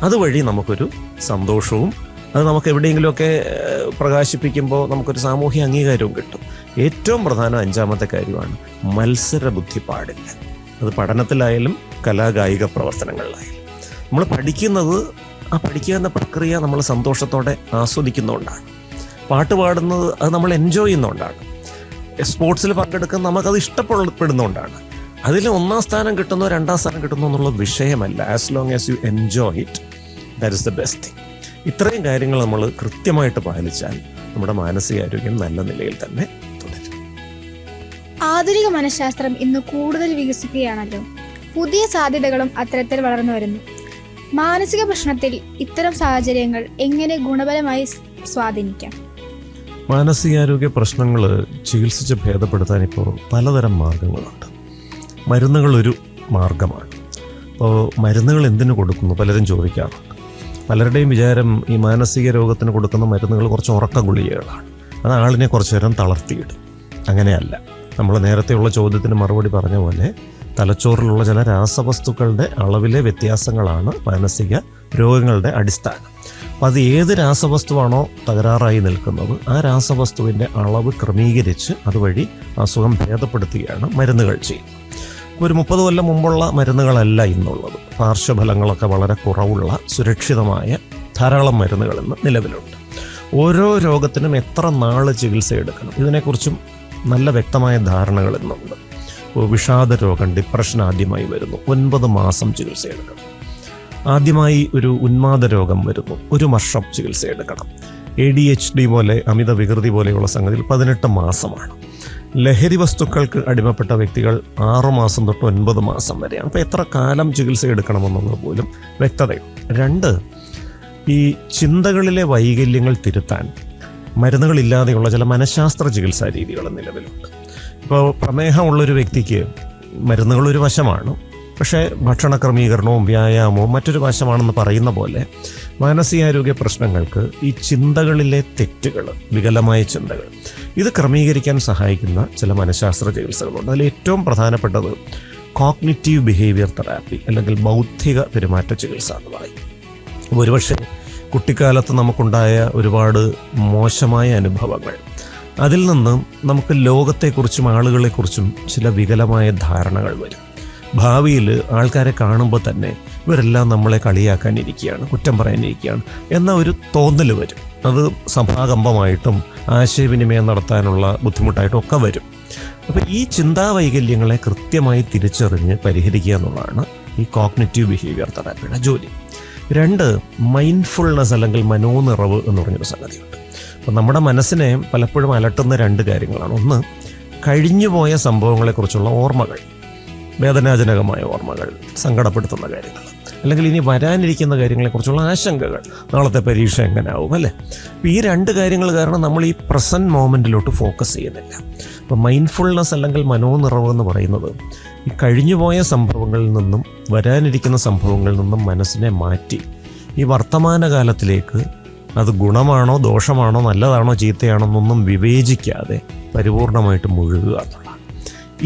അതുവഴി നമുക്കൊരു സന്തോഷവും അത് നമുക്ക് എവിടെയെങ്കിലുമൊക്കെ പ്രകാശിപ്പിക്കുമ്പോൾ നമുക്കൊരു സാമൂഹ്യ അംഗീകാരവും കിട്ടും. ഏറ്റവും പ്രധാനം 5-ാമത്തെ കാര്യമാണ് മത്സര ബുദ്ധി പാടില്ല. അത് പഠനത്തിലായാലും കലാകായിക പ്രവർത്തനങ്ങളിലായാലും. നമ്മൾ പഠിക്കുന്നത്, ആ പഠിക്കുക എന്ന പ്രക്രിയ നമ്മൾ സന്തോഷത്തോടെ ആസ്വദിക്കുന്നതുകൊണ്ടാണ്. പാട്ട് പാടുന്നത് അത് നമ്മൾ എൻജോയ് ചെയ്യുന്നതുകൊണ്ടാണ്. സ്പോർട്സിൽ പങ്കെടുക്കുന്ന നമുക്കത് ഇഷ്ടപ്പെടുന്നതുകൊണ്ടാണ്. അതിൽ 1-ാം സ്ഥാനം കിട്ടുന്നോ 2-ാം സ്ഥാനം കിട്ടുന്നോ എന്നുള്ള വിഷയമല്ല. As long as you enjoy it, that is the best thing. ഇത്രയും കാര്യങ്ങൾ നമ്മൾ കൃത്യമായിട്ട് പാലിച്ചാൽ നമ്മുടെ മാനസികാരോഗ്യം നല്ല നിലയിൽ തന്നെ തുടരും. ആധുനിക മനഃശാസ്ത്രം ഇന്ന് കൂടുതൽ വികസിക്കുകയാണല്ലോ. പുതിയ സാധ്യതകളും അത്തരത്തിൽ വളർന്നു വരുന്നു. മാനസിക പ്രശ്നത്തിൽ ഇത്തരം സാഹചര്യങ്ങൾ എങ്ങനെ ഗുണപരമായി സ്വാധീനിക്കാം? മാനസികാരോഗ്യ പ്രശ്നങ്ങൾ ചികിത്സിച്ച് ഭേദപ്പെടുത്താൻ ഇപ്പോൾ പലതരം മാർഗങ്ങളുണ്ട്. മരുന്നുകളൊരു മാർഗമാണ്. അപ്പോൾ മരുന്നുകൾ എന്തിനു കൊടുക്കുന്നു പലരും ചോദിക്കാറുണ്ട്. പലരുടെയും വിചാരം ഈ മാനസിക രോഗത്തിന് കൊടുക്കുന്ന മരുന്നുകൾ കുറച്ച് ഉറക്ക ഗുളികകളാണ്. അത് ആളിനെ കുറച്ച് നേരം തളർത്തിയിടും. അങ്ങനെയല്ല. നമ്മൾ നേരത്തെയുള്ള ചോദ്യത്തിന് മറുപടി പറഞ്ഞ പോലെ തലച്ചോറിലുള്ള ചില രാസവസ്തുക്കളുടെ അളവിലെ വ്യത്യാസങ്ങളാണ് മാനസിക രോഗങ്ങളുടെ അടിസ്ഥാനം. അപ്പം അത് ഏത് രാസവസ്തുവാണോ തകരാറായി നിൽക്കുന്നത് ആ രാസവസ്തുവിൻ്റെ അളവ് ക്രമീകരിച്ച് അതുവഴി അസുഖം ഭേദപ്പെടുത്തുകയാണ് മരുന്നുകൾ ചെയ്യുന്നത്. ഒരു 30 കൊല്ലം മുമ്പുള്ള മരുന്നുകളല്ല ഇന്നുള്ളത്. പാർശ്വഫലങ്ങളൊക്കെ വളരെ കുറവുള്ള സുരക്ഷിതമായ ധാരാളം മരുന്നുകൾ ഇന്ന് നിലവിലുണ്ട്. ഓരോ രോഗത്തിനും എത്ര നാൾ ചികിത്സ എടുക്കണം ഇതിനെക്കുറിച്ചും നല്ല വ്യക്തമായ ധാരണകൾ ഇന്നുണ്ട്. വിഷാദ രോഗം, ഡിപ്രഷൻ ആദ്യമായി വരുന്നു, 9 മാസം ചികിത്സ എടുക്കണം. ആദ്യമായി ഒരു ഉന്മാദ രോഗം വരുന്നു, 1 വർഷം ചികിത്സ എടുക്കണം. ADHD പോലെ അമിത വികൃതി പോലെയുള്ള സംഗതികൾ 18 മാസമാണ്. ലഹരി വസ്തുക്കൾക്ക് അടിമപ്പെട്ട വ്യക്തികൾ 6 മാസം തൊട്ട് 9 മാസം വരെയാണ്. അപ്പോൾ എത്ര കാലം ചികിത്സ എടുക്കണമെന്നുള്ളത് പോലും വ്യക്തതയുണ്ട്. 2, ഈ ചിന്തകളിലെ വൈകല്യങ്ങൾ തിരുത്താൻ മരുന്നുകളില്ലാതെയുള്ള ചില മനഃശാസ്ത്ര ചികിത്സാ രീതികൾ നിലവിലുണ്ട്. ഇപ്പോൾ പ്രമേഹമുള്ളൊരു വ്യക്തിക്ക് മരുന്നുകളൊരു വശമാണ്, പക്ഷേ ഭക്ഷണ ക്രമീകരണവും വ്യായാമവും മറ്റൊരു വശമാണെന്ന് പറയുന്ന പോലെ മാനസികാരോഗ്യ പ്രശ്നങ്ങൾക്ക് ഈ ചിന്തകളിലെ തെറ്റുകൾ, വികലമായ ചിന്തകൾ, ഇത് ക്രമീകരിക്കാൻ സഹായിക്കുന്ന ചില മനഃശാസ്ത്ര ചികിത്സകളുണ്ട്. അതിൽ ഏറ്റവും പ്രധാനപ്പെട്ടത് കോഗ്നിറ്റീവ് ബിഹേവിയർ തെറാപ്പി അല്ലെങ്കിൽ ബൗദ്ധിക പെരുമാറ്റ ചികിത്സ എന്ന് പറയും. ഒരുപക്ഷെ കുട്ടിക്കാലത്ത് നമുക്കുണ്ടായ ഒരുപാട് മോശമായ അനുഭവങ്ങൾ, അതിൽ നിന്നും നമുക്ക് ലോകത്തെക്കുറിച്ചും ആളുകളെക്കുറിച്ചും ചില വികലമായ ധാരണകൾ വരും. ഭാവിയിൽ ആൾക്കാരെ കാണുമ്പോൾ തന്നെ ഇവരെല്ലാം നമ്മളെ കളിയാക്കാനിരിക്കുകയാണ്, കുറ്റം പറയാനിരിക്കുകയാണ് എന്ന ഒരു തോന്നൽ വരും. അത് സഭാകമ്പമായിട്ടും ആശയവിനിമയം നടത്താനുള്ള ബുദ്ധിമുട്ടായിട്ടും ഒക്കെ വരും. അപ്പോൾ ഈ ചിന്താവൈകല്യങ്ങളെ കൃത്യമായി തിരിച്ചറിഞ്ഞ് പരിഹരിക്കുക എന്നുള്ളതാണ് ഈ കോഗ്നിറ്റീവ് ബിഹേവിയർ തെറാപ്പിയുടെ ജോലി. 2, മൈൻഡ്ഫുൾനെസ് അല്ലെങ്കിൽ മനോനിറവ് എന്ന് പറഞ്ഞൊരു സംഗതിയുണ്ട്. അപ്പോൾ നമ്മുടെ മനസ്സിനെ പലപ്പോഴും അലട്ടുന്ന 2 കാര്യങ്ങളാണ്. ഒന്ന്, കഴിഞ്ഞുപോയ സംഭവങ്ങളെക്കുറിച്ചുള്ള ഓർമ്മകൾ, വേദനാജനകമായ ഓർമ്മകൾ, സങ്കടപ്പെടുത്തുന്ന കാര്യങ്ങൾ, അല്ലെങ്കിൽ ഇനി വരാനിരിക്കുന്ന കാര്യങ്ങളെക്കുറിച്ചുള്ള ആശങ്കകൾ, നാളത്തെ പരീക്ഷ എങ്ങനെയാവും, അല്ലേ? അപ്പോൾ ഈ 2 കാര്യങ്ങൾ കാരണം നമ്മൾ ഈ പ്രസൻറ്റ് മോമെൻറ്റിലോട്ട് ഫോക്കസ് ചെയ്യുന്നില്ല. അപ്പോൾ മൈൻഡ്ഫുൾനെസ് അല്ലെങ്കിൽ മനോനിറവ് എന്ന് പറയുന്നത് ഈ കഴിഞ്ഞുപോയ സംഭവങ്ങളിൽ നിന്നും വരാനിരിക്കുന്ന സംഭവങ്ങളിൽ നിന്നും മനസ്സിനെ മാറ്റി ഈ വർത്തമാനകാലത്തിലേക്ക് അത് ഗുണമാണോ ദോഷമാണോ നല്ലതാണോ ചീത്തയാണോ എന്നൊന്നും വിവേചിക്കാതെ പരിപൂർണമായിട്ട് മുഴുകുക എന്നുള്ളതാണ്.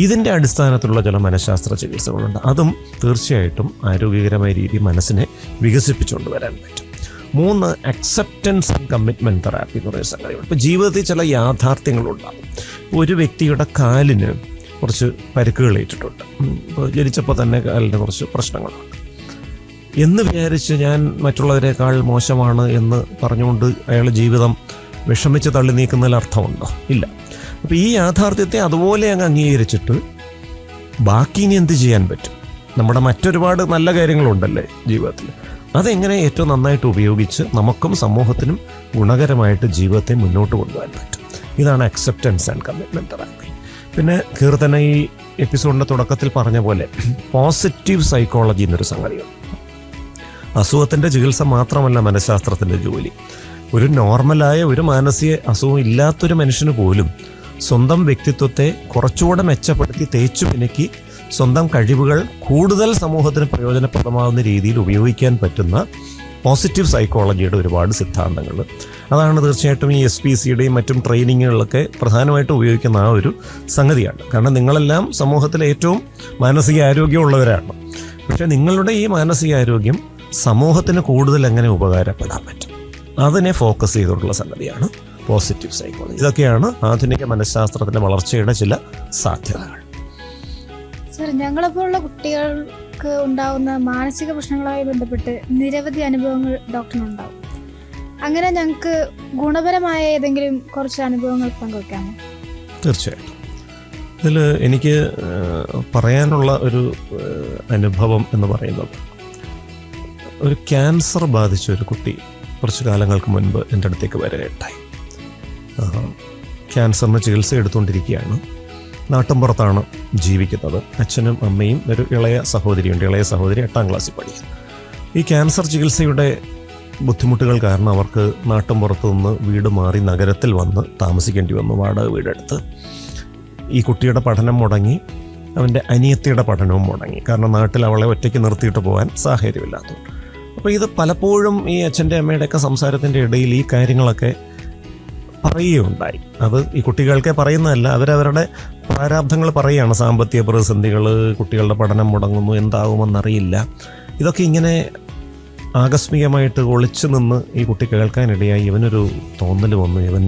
ഇതിൻ്റെ അടിസ്ഥാനത്തിലുള്ള ചില മനഃശാസ്ത്ര ചികിത്സകളുണ്ട്. അതും തീർച്ചയായിട്ടും ആരോഗ്യകരമായ രീതിയിൽ മനസ്സിനെ വികസിപ്പിച്ചുകൊണ്ട് വരാൻ പറ്റും. 3, അക്സെപ്റ്റൻസ് ആൻഡ് കമ്മിറ്റ്മെൻറ്റ് തെറാപ്പി എന്ന് പറയുന്ന സംഗതിയുണ്ട്. ഇപ്പോൾ ജീവിതത്തിൽ ചില യാഥാർത്ഥ്യങ്ങളുണ്ടാകും. ഒരു വ്യക്തിയുടെ കാലിന് കുറച്ച് പരിക്കുകൾ ഏറ്റിട്ടുണ്ട്. ഇപ്പോൾ ജനിച്ചപ്പോൾ തന്നെ കാലിന് കുറച്ച് പ്രശ്നങ്ങളുണ്ട് എന്ന് വിചാരിച്ച് ഞാൻ മറ്റുള്ളവരെക്കാൾ മോശമാണ് എന്ന് പറഞ്ഞുകൊണ്ട് അയാൾ ജീവിതം വിഷമിച്ച് തള്ളി നീക്കുന്നതിൽ അർത്ഥമുണ്ടോ? ഇല്ല. അപ്പോൾ ഈ യാഥാർത്ഥ്യത്തെ അതുപോലെ അങ്ങ് അംഗീകരിച്ചിട്ട് ബാക്കി ഇനി എന്ത് ചെയ്യാൻ പറ്റും? നമ്മുടെ മറ്റൊരുപാട് നല്ല കാര്യങ്ങളുണ്ടല്ലേ ജീവിതത്തിൽ. അതെങ്ങനെ ഏറ്റവും നന്നായിട്ട് ഉപയോഗിച്ച് നമുക്കും സമൂഹത്തിനും ഗുണകരമായിട്ട് ജീവിതത്തെ മുന്നോട്ട് കൊണ്ടുപോകാൻ പറ്റും. ഇതാണ് അക്സെപ്റ്റൻസ് ആൻഡ് കമ്മിറ്റ്മെൻറ്റ് തെറാപ്പി. പിന്നെ കീർത്തന ഈ എപ്പിസോഡിൻ്റെ തുടക്കത്തിൽ പറഞ്ഞ പോലെ പോസിറ്റീവ് സൈക്കോളജി എന്നൊരു സംഗതിയുണ്ട്. അസുഖത്തിൻ്റെ ചികിത്സ മാത്രമല്ല മനഃശാസ്ത്രത്തിൻ്റെ ജോലി. ഒരു നോർമലായ ഒരു മാനസിക അസുഖം ഇല്ലാത്തൊരു മനുഷ്യന് പോലും സ്വന്തം വ്യക്തിത്വത്തെ കുറച്ചുകൂടെ മെച്ചപ്പെടുത്തി തേച്ചു മിനുക്കി സ്വന്തം കഴിവുകൾ കൂടുതൽ സമൂഹത്തിന് പ്രയോജനപ്രദമാകുന്ന രീതിയിൽ ഉപയോഗിക്കാൻ പറ്റുന്ന പോസിറ്റീവ് സൈക്കോളജിയുടെ ഒരുപാട് സിദ്ധാന്തങ്ങൾ. അതാണ് തീർച്ചയായിട്ടും ഈ SPCയുടെയും മറ്റും ട്രെയിനിങ്ങുകളിലൊക്കെ പ്രധാനമായിട്ടും ഉപയോഗിക്കുന്ന ആ ഒരു സംഗതിയാണ്. കാരണം നിങ്ങളെല്ലാം സമൂഹത്തിൽ ഏറ്റവും മാനസിക ആരോഗ്യമുള്ളവരാണ്. പക്ഷേ നിങ്ങളുടെ ഈ മാനസികാരോഗ്യം സമൂഹത്തിന് കൂടുതൽ എങ്ങനെ ഉപകാരപ്പെടാൻ പറ്റും, അതിനെ ഫോക്കസ് ചെയ്തുകൊണ്ടുള്ള സംഗതിയാണ് പോസിറ്റീവ് സൈക്കോളജി. ഇതൊക്കെയാണ് ആധുനിക മനഃശാസ്ത്രത്തിൻ്റെ വളർച്ചയുടെ ചില സാധ്യതകൾ. സർ, ഞങ്ങളെപ്പോലുള്ള കുട്ടികൾക്ക് ഉണ്ടാകുന്ന മാനസിക പ്രശ്നങ്ങളുമായി ബന്ധപ്പെട്ട് നിരവധി അനുഭവങ്ങൾ ഡോക്ടറിനുണ്ടാവും. അങ്ങനെ ഞങ്ങൾക്ക് ഗുണപരമായ ഏതെങ്കിലും കുറച്ച് അനുഭവങ്ങൾ പങ്കുവയ്ക്കാമോ? തീർച്ചയായിട്ടും. ഇതിൽ എനിക്ക് പറയാനുള്ള ഒരു അനുഭവം എന്ന് പറയുന്നത്, ഒരു ക്യാൻസർ ബാധിച്ച ഒരു കുട്ടി കുറച്ച് കാലങ്ങൾക്ക് മുൻപ് എൻ്റെ അടുത്തേക്ക് വരികയുണ്ടായി. ക്യാൻസറിന് ചികിത്സ എടുത്തുകൊണ്ടിരിക്കുകയാണ്. നാട്ടിൻപുറത്താണ് ജീവിക്കുന്നത്. അച്ഛനും അമ്മയും ഒരു ഇളയ സഹോദരിയുണ്ട്. ഇളയ സഹോദരി 8ാം ക്ലാസ്സിൽ പഠിക്കുന്നു. ഈ ക്യാൻസർ ചികിത്സയുടെ ബുദ്ധിമുട്ടുകൾ കാരണം അവർക്ക് നാട്ടിൻപുറത്ത് നിന്ന് വീട് മാറി നഗരത്തിൽ വന്ന് താമസിക്കേണ്ടി വന്നു, വാടക വീടെടുത്ത്. ഈ കുട്ടിയുടെ പഠനം മുടങ്ങി, അവൻ്റെ അനിയത്തിയുടെ പഠനവും മുടങ്ങി. കാരണം നാട്ടിൽ അവളെ ഒറ്റയ്ക്ക് നിർത്തിയിട്ട് പോകാൻ സാഹചര്യമില്ലാത്തതുകൊണ്ട്. അപ്പോൾ ഇത് പലപ്പോഴും ഈ അച്ഛൻ്റെ അമ്മയുടെയൊക്കെ സംസാരത്തിൻ്റെ ഇടയിൽ ഈ കാര്യങ്ങളൊക്കെ പറയുകയുണ്ടായി. അത് ഈ കുട്ടികൾക്കെ പറയുന്നതല്ല, അവരവരുടെ പ്രാരാബ്ധങ്ങൾ പറയുകയാണ്. സാമ്പത്തിക പ്രതിസന്ധികൾ, കുട്ടികളുടെ പഠനം മുടങ്ങുന്നു, എന്താകുമെന്നറിയില്ല. ഇതൊക്കെ ഇങ്ങനെ ആകസ്മികമായിട്ട് ഒളിച്ചു നിന്ന് ഈ കുട്ടി കേൾക്കാനിടയായി ഇവനൊരു തോന്നൽ വന്നു, ഇവൻ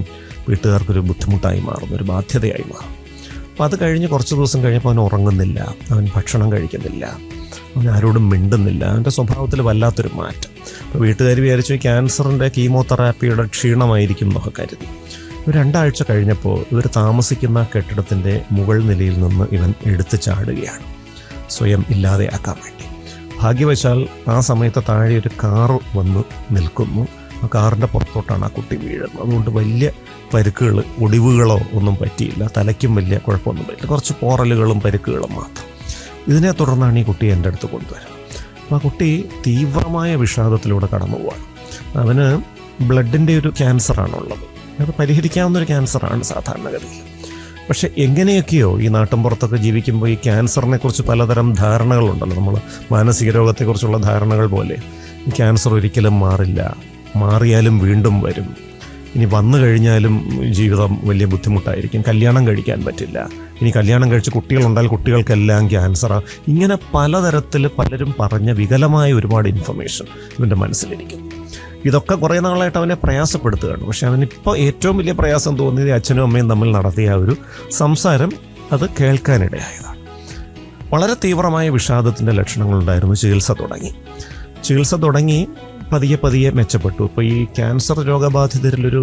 വീട്ടുകാർക്കൊരു ബുദ്ധിമുട്ടായി മാറുന്നു, ഒരു ബാധ്യതയായി മാറും. അപ്പോൾ അത് കഴിഞ്ഞ് കുറച്ച് ദിവസം കഴിഞ്ഞപ്പോൾ അവൻ ഉറങ്ങുന്നില്ല, അവൻ ഭക്ഷണം കഴിക്കുന്നില്ല, അവൻ ആരോടും മിണ്ടുന്നില്ല, അവൻ്റെ സ്വഭാവത്തിൽ വല്ലാത്തൊരു മാറ്റം. അപ്പോൾ വീട്ടുകാർ വിചാരിച്ചു ഈ ക്യാൻസറിൻ്റെ കീമോതെറാപ്പിയുടെ ക്ഷീണമായിരിക്കും എന്നൊക്കെ കരുതി. 2 ആഴ്ച കഴിഞ്ഞപ്പോൾ ഇവർ താമസിക്കുന്ന കെട്ടിടത്തിൻ്റെ മുകൾ നിലയിൽ നിന്ന് ഇവൻ എടുത്തു ചാടുകയാണ്, സ്വയം ഇല്ലാതെയാക്കാൻ വേണ്ടി. ഭാഗ്യവശാൽ ആ സമയത്ത് താഴെ ഒരു കാറ് വന്ന് നിൽക്കുന്നു. ആ കാറിൻ്റെ പുറത്തോട്ടാണ് ആ കുട്ടി വീഴുന്നത്. അതുകൊണ്ട് വലിയ പരുക്കുകൾ, ഒടിവുകളോ ഒന്നും പറ്റിയില്ല. തലയ്ക്കും വലിയ കുഴപ്പമൊന്നും പറ്റില്ല, കുറച്ച് പോറലുകളും പരുക്കുകളും മാത്രം. ഇതിനെ തുടർന്നാണ് ഈ കുട്ടിയെ എൻ്റെ അടുത്ത് കൊണ്ടുവരുന്നത്. അപ്പോൾ ആ കുട്ടി തീവ്രമായ വിഷാദത്തിലൂടെ കടന്നു പോവാണ്. അവന് ബ്ലഡിൻ്റെ ഒരു ക്യാൻസറാണുള്ളത്. അത് പരിഹരിക്കാവുന്നൊരു ക്യാൻസറാണ് സാധാരണഗതിയിൽ. പക്ഷെ എങ്ങനെയൊക്കെയോ ഈ നാട്ടിൻപുറത്തൊക്കെ ജീവിക്കുമ്പോൾ ഈ ക്യാൻസറിനെ കുറിച്ച് പലതരം ധാരണകളുണ്ടല്ലോ. നമ്മൾ മാനസിക രോഗത്തെക്കുറിച്ചുള്ള ധാരണകൾ പോലെ ഈ ക്യാൻസർ ഒരിക്കലും മാറില്ല, മാറിയാലും വീണ്ടും വരും, ഇനി വന്നു കഴിഞ്ഞാലും ജീവിതം വലിയ ബുദ്ധിമുട്ടായിരിക്കും, കല്യാണം കഴിക്കാൻ പറ്റില്ല, ഇനി കല്യാണം കഴിച്ച് കുട്ടികളുണ്ടായാൽ കുട്ടികൾക്കെല്ലാം ക്യാൻസറാണ്. ഇങ്ങനെ പലതരത്തിൽ പലരും പറഞ്ഞ വികലമായ ഒരുപാട് ഇൻഫർമേഷൻ ഇവൻ്റെ മനസ്സിലിരിക്കും. ഇതൊക്കെ കുറേ നാളായിട്ട് അവനെ പ്രയാസപ്പെടുത്തുകയാണ്. പക്ഷെ അവനിപ്പോൾ ഏറ്റവും വലിയ പ്രയാസം തോന്നിയത് അച്ഛനും അമ്മയും തമ്മിൽ നടത്തിയ ആ ഒരു സംസാരം അത് കേൾക്കാനിടയായതാണ്. വളരെ തീവ്രമായ വിഷാദത്തിൻ്റെ ലക്ഷണങ്ങളുണ്ടായിരുന്നു. ചികിത്സ തുടങ്ങി പതിയെ പതിയെ മെച്ചപ്പെട്ടു. ഇപ്പോൾ ഈ ക്യാൻസർ രോഗബാധിതരിലൊരു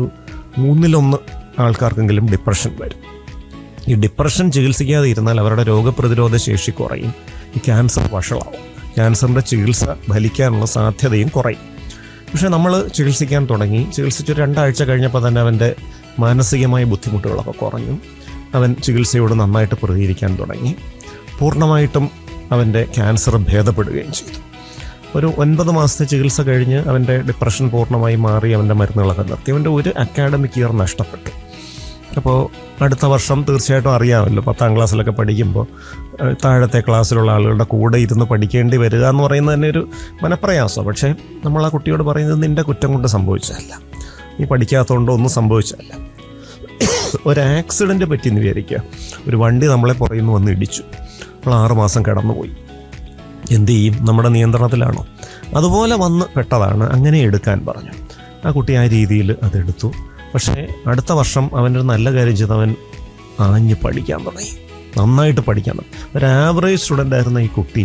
1/3 ആൾക്കാർക്കെങ്കിലും ഡിപ്രഷൻ വരും. ഈ ഡിപ്രഷൻ ചികിത്സിക്കാതെ ഇരുന്നാൽ അവരുടെ രോഗപ്രതിരോധ ശേഷി കുറയും, ഈ ക്യാൻസർ വഷളാവും, ക്യാൻസറിൻ്റെ ചികിത്സ ഫലിക്കാനുള്ള സാധ്യതയും കുറയും. പക്ഷേ നമ്മൾ ചികിത്സിക്കാൻ തുടങ്ങി. ചികിത്സിച്ച് 2 ആഴ്ച കഴിഞ്ഞപ്പോൾ തന്നെ അവൻ്റെ മാനസികമായ ബുദ്ധിമുട്ടുകളൊക്കെ കുറഞ്ഞു. അവൻ ചികിത്സയോട് നന്നായിട്ട് പ്രതികരിക്കാൻ തുടങ്ങി. പൂർണ്ണമായിട്ടും അവൻ്റെ ക്യാൻസർ ഭേദപ്പെടുകയും ചെയ്തു. ഒരു 9 മാസത്തെ ചികിത്സ കഴിഞ്ഞ് അവൻ്റെ ഡിപ്രഷൻ പൂർണ്ണമായി മാറി. അവൻ്റെ മരുന്നുകളൊക്കെ നിർത്തി. അവൻ്റെ ഒരു അക്കാഡമിക് ഇയർ നഷ്ടപ്പെട്ടു. അപ്പോൾ അടുത്ത വർഷം തീർച്ചയായിട്ടും അറിയാമല്ലോ, 10ാം ക്ലാസ്സിലൊക്കെ പഠിക്കുമ്പോൾ താഴത്തെ ക്ലാസ്സിലുള്ള ആളുകളുടെ കൂടെ ഇരുന്ന് പഠിക്കേണ്ടി വരിക എന്ന് പറയുന്നത് തന്നെ ഒരു മനപ്രയാസം. പക്ഷേ നമ്മൾ ആ കുട്ടിയോട് പറയുന്നത് നിൻ്റെ കുറ്റം കൊണ്ട് സംഭവിച്ചതല്ല, നീ പഠിക്കാത്തതുകൊണ്ടോ ഒന്നും സംഭവിച്ചതല്ല. ഒരു ആക്സിഡൻറ്റ് പറ്റിയെന്ന് വിചാരിക്കുക, ഒരു വണ്ടി നമ്മളെ പുറകിൽ നിന്ന് വന്ന് ഇടിച്ചു, നമ്മൾ 6 മാസം കിടന്നുപോയി, എന്ത് ചെയ്യും? നമ്മുടെ നിയന്ത്രണത്തിലാണോ? അതുപോലെ വന്ന് പെട്ടതാണ്, അങ്ങനെ എടുക്കാൻ പറഞ്ഞു. ആ കുട്ടി ആ രീതിയിൽ അതെടുത്തു. പക്ഷേ അടുത്ത വർഷം അവനൊരു നല്ല കാര്യം ചെയ്ത് അവൻ ആഞ്ഞ് പഠിക്കാൻ തുടങ്ങി, നന്നായിട്ട് പഠിക്കാൻ തുടങ്ങി. ഒരു ആവറേജ് സ്റ്റുഡൻ്റ് ആയിരുന്ന ഈ കുട്ടി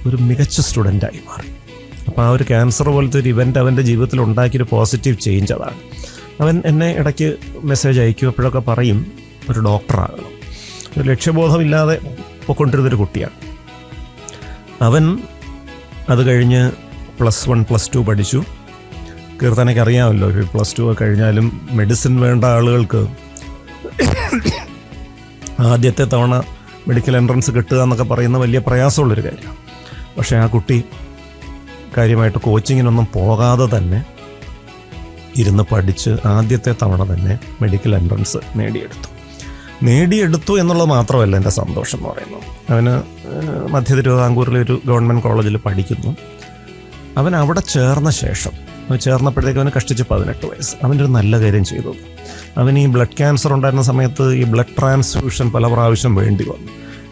ഒരു മികച്ച സ്റ്റുഡൻ്റായി മാറി. അപ്പോൾ ആ ഒരു ക്യാൻസർ പോലത്തെ ഒരു ഇവൻ്റ് അവൻ്റെ ജീവിതത്തിൽ ഉണ്ടാക്കിയൊരു പോസിറ്റീവ് ചേഞ്ച് അതാണ്. അവൻ എന്നെ ഇടയ്ക്ക് മെസ്സേജ് അയക്കും, എപ്പോഴൊക്കെ പറയും ഒരു ഡോക്ടറാകണം. ഒരു ലക്ഷ്യബോധമില്ലാതെ പോയിക്കൊണ്ടിരുന്നൊരു കുട്ടിയാണ്. അവൻ അത് കഴിഞ്ഞ് +1 +2 പഠിച്ചു. കീർത്തനയ്ക്ക് അറിയാമല്ലോ, +2 കഴിഞ്ഞാലും മെഡിസിൻ വേണ്ട ആളുകൾക്ക് ആദ്യത്തെ തവണ മെഡിക്കൽ എൻട്രൻസ് കിട്ടുക എന്നൊക്കെ പറയുന്ന വലിയ പ്രയാസമുള്ളൊരു കാര്യമാണ്. പക്ഷേ ആ കുട്ടി കാര്യമായിട്ട് കോച്ചിങ്ങിനൊന്നും പോകാതെ തന്നെ ഇരുന്ന് പഠിച്ച് ആദ്യത്തെ തവണ തന്നെ മെഡിക്കൽ എൻട്രൻസ് നേടിയെടുത്തു എന്നുള്ളത് മാത്രമല്ല എൻ്റെ സന്തോഷം എന്ന് പറയുന്നത്. അവന് മധ്യ തിരുവിതാംകൂറിലെ ഒരു ഗവൺമെൻറ് കോളേജിൽ പഠിക്കുന്നു. അവൻ അവിടെ ചേർന്നപ്പോഴത്തേക്ക് അവന് കഷ്ടിച്ച് 18 വയസ്സ്. അവൻ്റെ ഒരു നല്ല കാര്യം ചെയ്തു. അവന് ഈ ബ്ലഡ് ക്യാൻസർ ഉണ്ടായിരുന്ന സമയത്ത് ഈ ബ്ലഡ് ട്രാൻസ്ഫ്യൂഷൻ പല പ്രാവശ്യം വേണ്ടി വന്നു.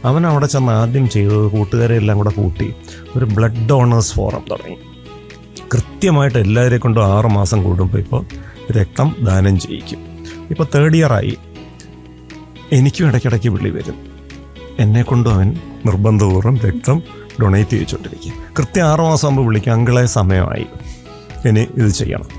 അവൻ അവിടെ ചെന്ന് ആദ്യം ചെയ്തത് കൂട്ടുകാരെ എല്ലാം കൂടെ കൂട്ടി ഒരു ബ്ലഡ് ഡോണേഴ്സ് ഫോറം തുടങ്ങി. കൃത്യമായിട്ട് എല്ലാവരെയും കൊണ്ടും 6 മാസം കൂടുമ്പോൾ ഇപ്പോൾ രക്തം ദാനം ചെയ്യിക്കും. ഇപ്പോൾ 3rd ഇയർ ആയി. എനിക്കും ഇടയ്ക്കിടയ്ക്ക് വിളി വരും. എന്നെക്കൊണ്ടും അവൻ നിർബന്ധപൂർവ്വം രക്തം ഡൊണേറ്റ് ചെയ്തുകൊണ്ടിരിക്കും. കൃത്യം 6 മാസം ആകുമ്പോൾ വിളിക്കും, അങ്കിളെ സമയമായി, ഇനി ഇത് ചെയ്യണം.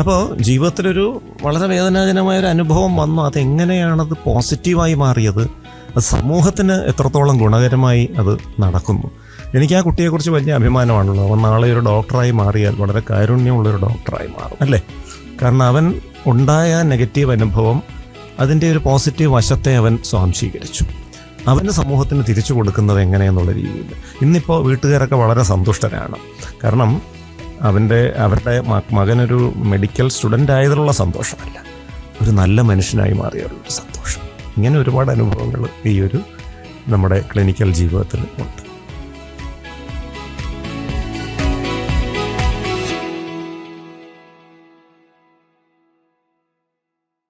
അപ്പോൾ ജീവിതത്തിലൊരു വളരെ വേദനാജനമായൊരു അനുഭവം വന്നു. അതെങ്ങനെയാണത് പോസിറ്റീവായി മാറിയത്, അത് സമൂഹത്തിന് എത്രത്തോളം ഗുണകരമായി അത് നടക്കുന്നു. എനിക്ക് ആ കുട്ടിയെക്കുറിച്ച് വലിയ അഭിമാനമാണല്ലോ. അവൻ നാളെ ഒരു ഡോക്ടറായി മാറിയാൽ വളരെ കാരുണ്യമുള്ളൊരു ഡോക്ടറായി മാറും അല്ലേ. കാരണം അവൻ ഉണ്ടായ നെഗറ്റീവ് അനുഭവം, അതിൻ്റെ ഒരു പോസിറ്റീവ് വശത്തെ അവൻ സ്വാംശീകരിച്ചു. അവന് സമൂഹത്തിന് തിരിച്ചു കൊടുക്കുന്നത് എങ്ങനെയെന്നുള്ള രീതിയിൽ ഇന്നിപ്പോൾ വീട്ടുകാരൊക്കെ വളരെ സന്തുഷ്ടരാണ്. കാരണം അവരുടെ മകനൊരു മെഡിക്കൽ സ്റ്റുഡൻ്റ് ആയതിലുള്ള സന്തോഷമല്ല, ഒരു നല്ല മനുഷ്യനായി മാറിയുള്ള സന്തോഷം. ഇങ്ങനെ ഒരുപാട് അനുഭവങ്ങൾ ഈ ഒരു നമ്മുടെ ക്ലിനിക്കൽ ജീവിതത്തിൽ ഉണ്ട്.